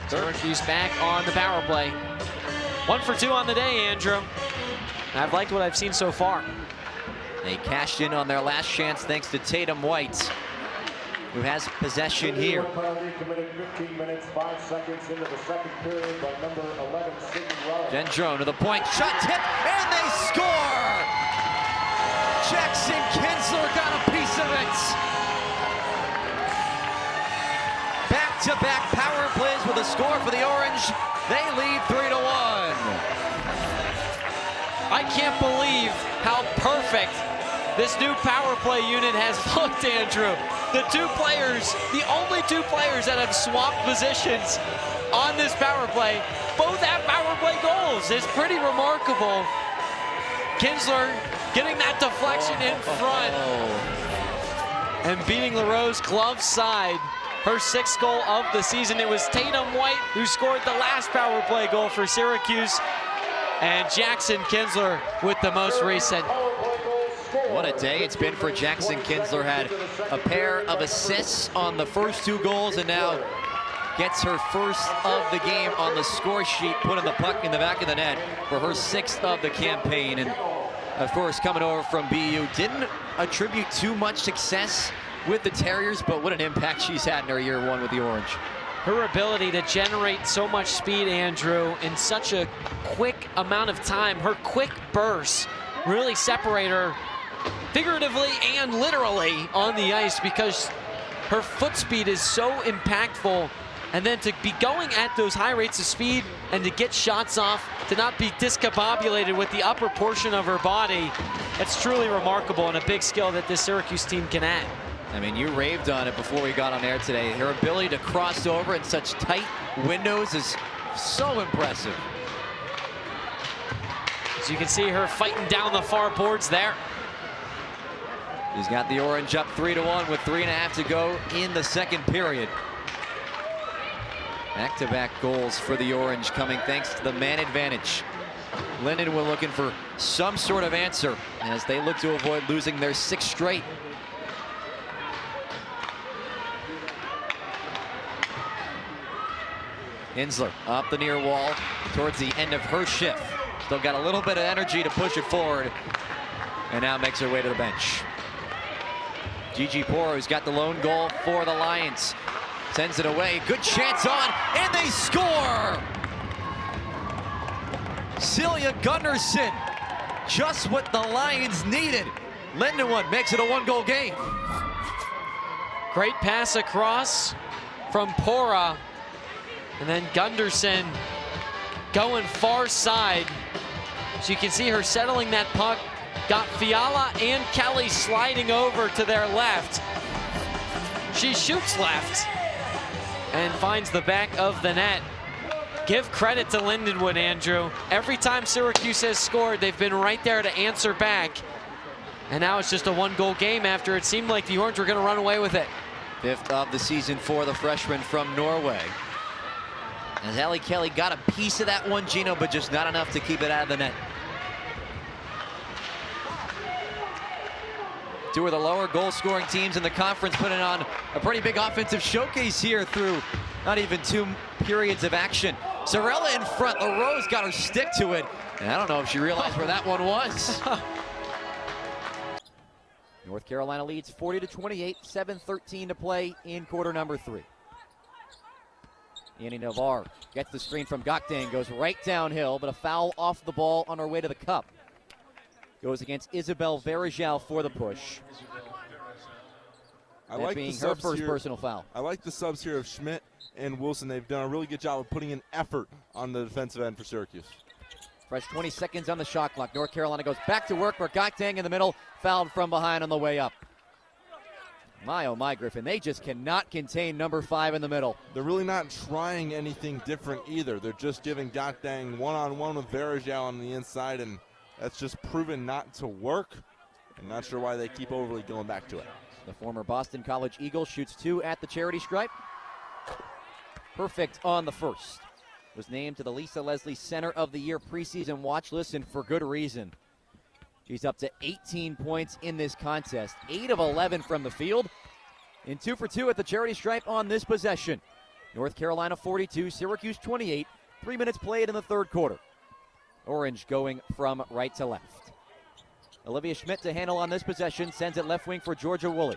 Syracuse back on the power play. 1 for 2 on the day, Andrew. I've liked what I've seen so far. They cashed in on their last chance thanks to Tatum White, who has possession here. Gendron to the point, shot tip, and they score! Jackson Kinsler got a piece of it. Back-to-back power plays with a score for the Orange. They lead 3-1. I can't believe how perfect this new power play unit has looked, Andrew. The only two players that have swapped positions on this power play, both have power play goals. It's pretty remarkable. Kinsler getting that deflection in front and beating LaRoe's glove side. Her 6th goal of the season. It was Tatum White who scored the last power play goal for Syracuse, and Jackson Kinsler with the most recent. What a day it's been for Jackson Kinsler. Had a pair of assists on the first 2 goals and now gets her first of the game on the score sheet, putting the puck in the back of the net for her 6th of the campaign. And of course, coming over from BU, didn't attribute too much success with the Terriers, but what an impact she's had in her year 1 with the Orange. Her ability to generate so much speed, Andrew, in such a quick amount of time, her quick bursts really separate her figuratively and literally on the ice, because her foot speed is so impactful. And then to be going at those high rates of speed and to get shots off, to not be discombobulated with the upper portion of her body, it's truly remarkable and a big skill that this Syracuse team can add. I mean, you raved on it before we got on air today. Her ability to cross over in such tight windows is so impressive. So you can see her fighting down the far boards there. She's got the Orange up 3-1 with 3.5 to go in the 2nd period. Back-to-back goals for the Orange coming thanks to the man advantage. Lindenwood looking for some sort of answer as they look to avoid losing their 6th straight. Kinsler up the near wall towards the end of her shift. Still got a little bit of energy to push it forward, and now makes her way to the bench. Gigi Poro's got the lone goal for the Lions. Sends it away, good chance on, and they score! Celia Gunnarsson, just what the Lions needed. Lindenwood makes it a 1-goal game. Great pass across from Pora. And then Gunnarsson going far side. So you can see her settling that puck. Got Fiala and Kelly sliding over to their left. She shoots left and finds the back of the net. Give credit to Lindenwood, Andrew. Every time Syracuse has scored, they've been right there to answer back. And now it's just a 1-goal game after it seemed like the Orange were going to run away with it. 5th of the season for the freshman from Norway. As Allie Kelly got a piece of that one, Gino, but just not enough to keep it out of the net. 2 of the lower goal-scoring teams in the conference putting on a pretty big offensive showcase here through not even 2 periods of action. Zarella in front. LaRoe's got her stick to it, and I don't know if she realized where that one was. North Carolina leads 40-28, 7:13 to play in quarter number 3. Annie Navarre gets the screen from Gokdang, goes right downhill, but a foul off the ball on her way to the cup. Goes against Isabel Verajal for the push. That being her first personal foul. I like the subs here of Schmidt and Wilson. They've done a really good job of putting in effort on the defensive end for Syracuse. Fresh 20 seconds on the shot clock. North Carolina goes back to work, where Gokdang in the middle, fouled from behind on the way up. My, oh my, Griffin, they just cannot contain number 5 in the middle. They're really not trying anything different either. They're just giving Gokdang one-on-one with Verajal on the inside, and that's just proven not to work. I'm not sure why they keep overly going back to it. The former Boston College Eagle shoots 2 at the charity stripe. Perfect on the first. Was named to the Lisa Leslie Center of the Year preseason watch list, and for good reason. She's up to 18 points in this contest. 8 of 11 from the field. And 2 for 2 at the charity stripe on this possession. North Carolina 42, Syracuse 28. 3 minutes played in the third quarter. Orange going from right to left. Olivia Schmidt to handle on this possession, sends it left wing for Georgia Woolley.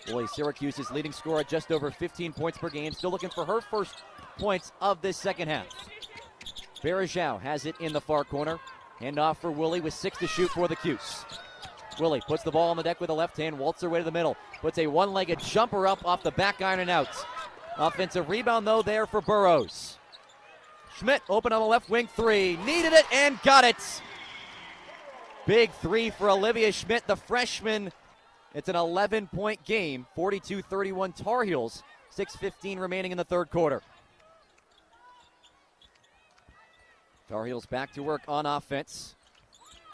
Woolley, Syracuse's leading scorer, just over 15 points per game, still looking for her first points of this second half. Berajau has it in the far corner. Handoff for Woolley with 6 to shoot for the Cuse. Woolley puts the ball on the deck with the left hand, waltz her way to the middle, puts a one-legged jumper up off the back iron and out. Offensive rebound, though, there for Burrows. Schmidt open on the left wing, 3. Needed it and got it. Big 3 for Olivia Schmidt, the freshman. It's an 11-point game, 42-31 Tar Heels, 6:15 remaining in the third quarter. Tar Heels back to work on offense.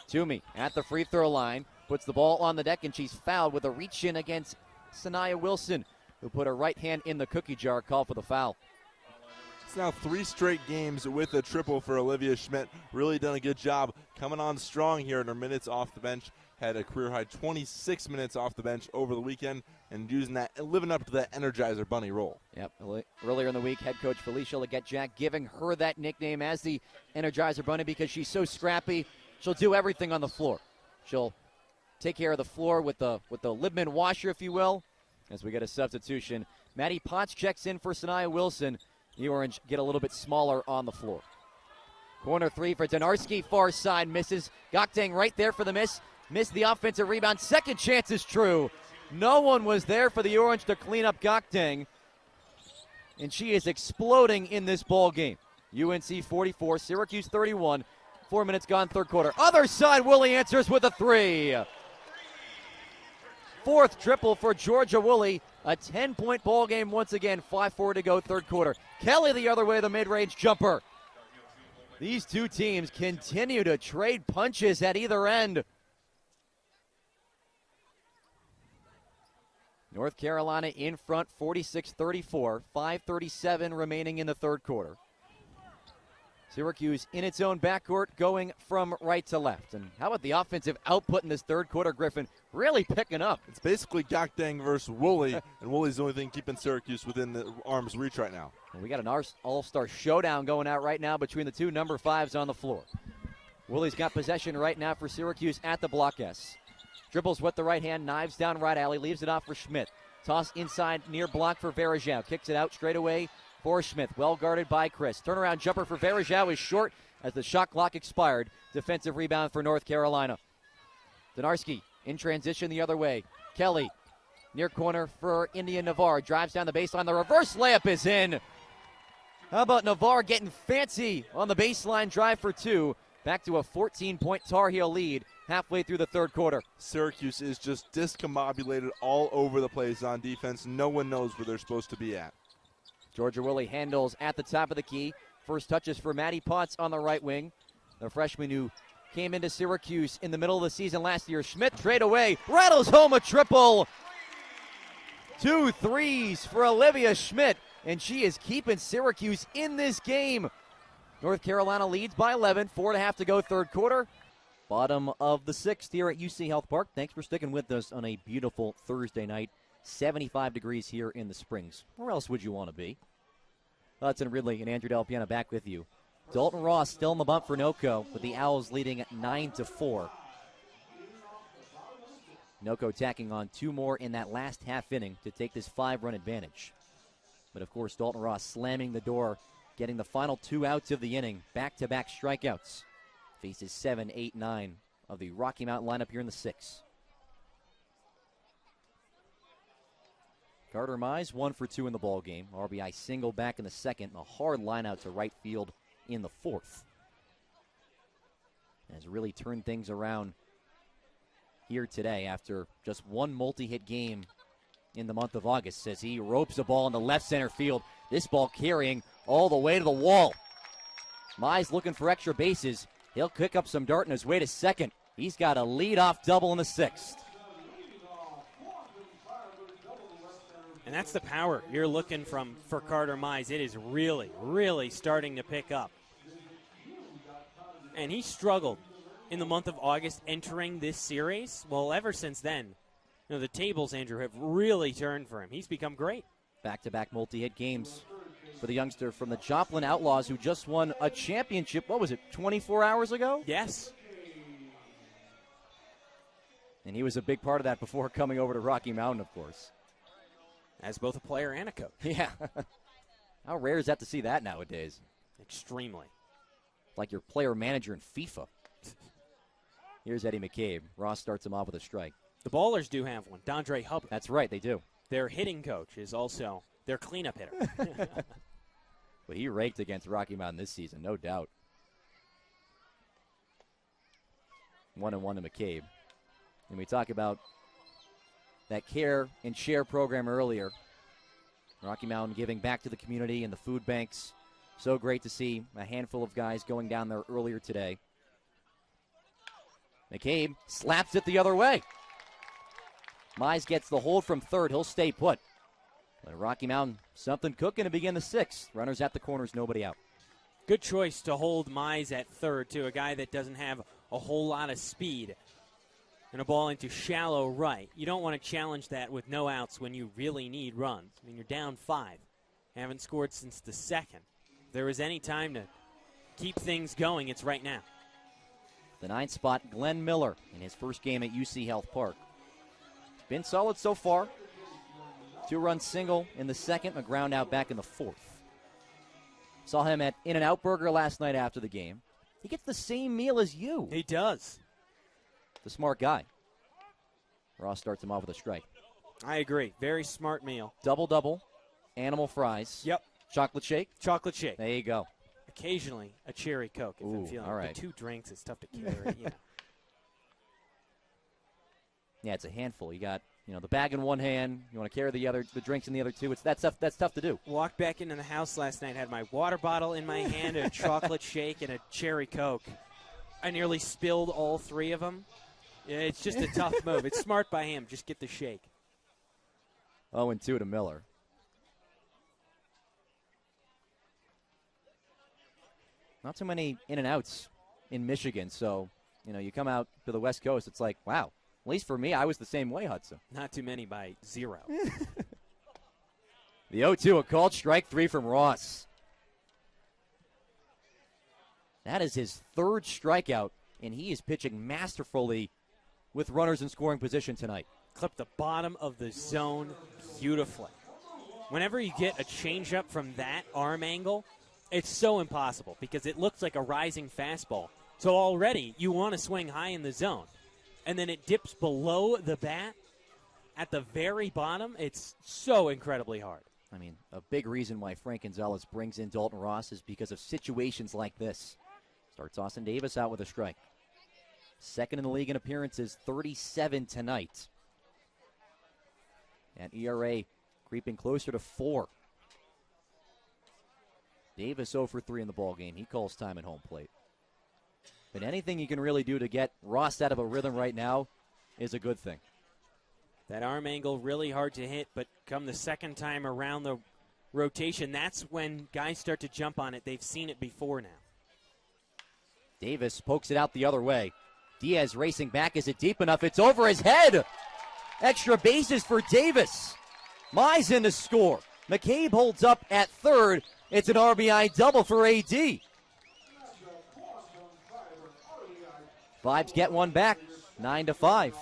Toomey at the free throw line, puts the ball on the deck, and she's fouled with a reach-in against Sanaya Wilson, who put her right hand in the cookie jar, call for the foul. It's now 3 straight games with a triple for Olivia Schmidt. Really done a good job coming on strong here in her minutes off the bench. Had a career-high 26 minutes off the bench over the weekend and using that, living up to that Energizer Bunny role. Yep. Earlier in the week, head coach Felicia Leggett-Jack giving her that nickname as the Energizer Bunny because she's so scrappy. She'll do everything on the floor. She'll take care of the floor with the Libman washer, if you will, as we get a substitution. Maddie Potts checks in for Sanaya Wilson. The Orange get a little bit smaller on the floor. Corner 3 for Donarski, far side, misses. Gokdang right there for the miss. Missed the offensive rebound. Second chance is true. No one was there for the Orange to clean up Gokdang. And she is exploding in this ball game. UNC 44, Syracuse 31. 4 minutes gone, third quarter. Other side, Woolley answers with a 3. Fourth triple for Georgia Woolley. A 10-point ball game once again. 5:4 to go, third quarter. Kelly the other way, the mid-range jumper. These two teams continue to trade punches at either end. North Carolina in front, 46-34. 5:37 remaining in the third quarter. Syracuse in its own backcourt going from right to left. And how about the offensive output in this third quarter, Griffin? Really picking up. It's basically Gokdang versus Woolley, and Woolley's the only thing keeping Syracuse within the arm's reach right now. And we got an all-star showdown going out right now between the two number 5s on the floor. Woolley's got possession right now for Syracuse at the block S. Dribbles with the right hand, knives down right alley, leaves it off for Schmidt. Toss inside near block for Verajau. Kicks it out straight away for Schmidt. Well guarded by Chris. Turnaround jumper for Verajau is short as the shot clock expired. Defensive rebound for North Carolina. Donarski in transition the other way. Kelly near corner for India Navarre. Drives down the baseline. The reverse layup is in. How about Navarre getting fancy on the baseline drive for 2. Back to a 14-point Tar Heel lead halfway through the third quarter. Syracuse is just discombobulated all over the place on defense. No one knows where they're supposed to be at. Georgia Woolley handles at the top of the key. First touches for Maddie Potts on the right wing. The freshman who came into Syracuse in the middle of the season last year. Schmidt trade away, rattles home a triple. 2 threes for Olivia Schmidt, and she is keeping Syracuse in this game. North Carolina leads by 11, 4.5 to go, third quarter. Bottom of the 6th here at UC Health Park. Thanks for sticking with us on a beautiful Thursday night. 75 degrees here in the Springs. Where else would you want to be? Hudson Ridley and Andrew Della Piana back with you. Dalton Ross still in the bump for Noco, with the Owls leading at 9-4. Noco tacking on 2 more in that last half inning to take this 5-run advantage. But of course, Dalton Ross slamming the door, getting the final 2 outs of the inning. Back-to-back strikeouts. Faces 7, 8, 9 of the Rocky Mountain lineup here in the 6th. Carter Mize 1 for 2 in the ball game. RBI single back in the second. A hard line out to right field in the 4th. Has really turned things around here today after just 1 multi-hit game in the month of August as he ropes the ball into left center field. This ball carrying all the way to the wall. Mize looking for extra bases. He'll kick up some dirt on his way to second. He's got a leadoff double in the 6th. And that's the power you're looking for Carter Mize. It is really, really starting to pick up. And he struggled in the month of August entering this series. Well, ever since then, the tables, Andrew, have really turned for him. He's become great. Back-to-back multi-hit games for the youngster from the Joplin Outlaws, who just won a championship, what was it, 24 hours ago? Yes. And he was a big part of that before coming over to Rocky Mountain, of course. As both a player and a coach. Yeah. How rare is that to see that nowadays? Extremely. Like your player manager in FIFA. Here's Eddie McCabe. Ross starts him off with a strike. The Ballers do have one. Dondre Hubbard. That's right, they do. Their hitting coach is also their cleanup hitter. But he raked against Rocky Mountain this season, no doubt. 1-1 to McCabe. And we talk about that care and share program earlier. Rocky Mountain giving back to the community and the food banks. So great to see a handful of guys going down there earlier today. McCabe slaps it the other way. Mize gets the hold from third. He'll stay put. But Rocky Mountain, something cooking to begin the sixth. Runners at the corners, nobody out. Good choice to hold Mize at third, too, a guy that doesn't have a whole lot of speed. And a ball into shallow right. You don't want to challenge that with no outs when you really need runs. I mean, you're down 5. Haven't scored since the second. If there was any time to keep things going, it's right now. The 9th spot, Glenn Miller, in his first game at UC Health Park. Been solid so far. 2-run single in the second, a ground out back in the 4th. Saw him at In-N-Out Burger last night after the game. He gets the same meal as you. He does. The smart guy. Ross starts him off with a strike. I agree. Very smart meal. Double-double, animal fries. Yep. Chocolate shake. Chocolate shake. There you go. Occasionally a cherry Coke if I'm Ooh, feeling all right. The 2 drinks, it's tough to carry. Yeah, it's a handful. You got, the bag in one hand. You want to carry the drinks in the other two. That's tough to do. Walked back into the house last night, had my water bottle in my hand, a chocolate shake, and a cherry Coke. I nearly spilled all 3 of them. Yeah, it's just a tough move. It's smart by him. Just get the shake. 0-2 to Miller. Not too many in-and-outs in Michigan, so, you come out to the West Coast, it's like, wow. At least for me, I was the same way, Hudson. Not too many by 0. The 0-2, a called strike 3 from Ross. That is his 3rd strikeout, and he is pitching masterfully with runners in scoring position tonight. Clip the bottom of the zone beautifully. Whenever you get a changeup from that arm angle, it's so impossible because it looks like a rising fastball. So already you want to swing high in the zone. And then it dips below the bat at the very bottom. It's so incredibly hard. I mean, a big reason why Frank Gonzalez brings in Dalton Ross is because of situations like this. Starts Austin Davis out with a strike. 2nd in the league in appearances, 37 tonight. And ERA creeping closer to 4. Davis 0 for 3 in the ballgame. He calls time at home plate. But anything you can really do to get Ross out of a rhythm right now is a good thing. That arm angle really hard to hit, but come the second time around the rotation, that's when guys start to jump on it. They've seen it before now. Davis pokes it out the other way. Diaz racing back. Is it deep enough? It's over his head. Extra bases for Davis. Mize in to score. McCabe holds up at third. It's an RBI double for AD. Vibes get one back, 9-5.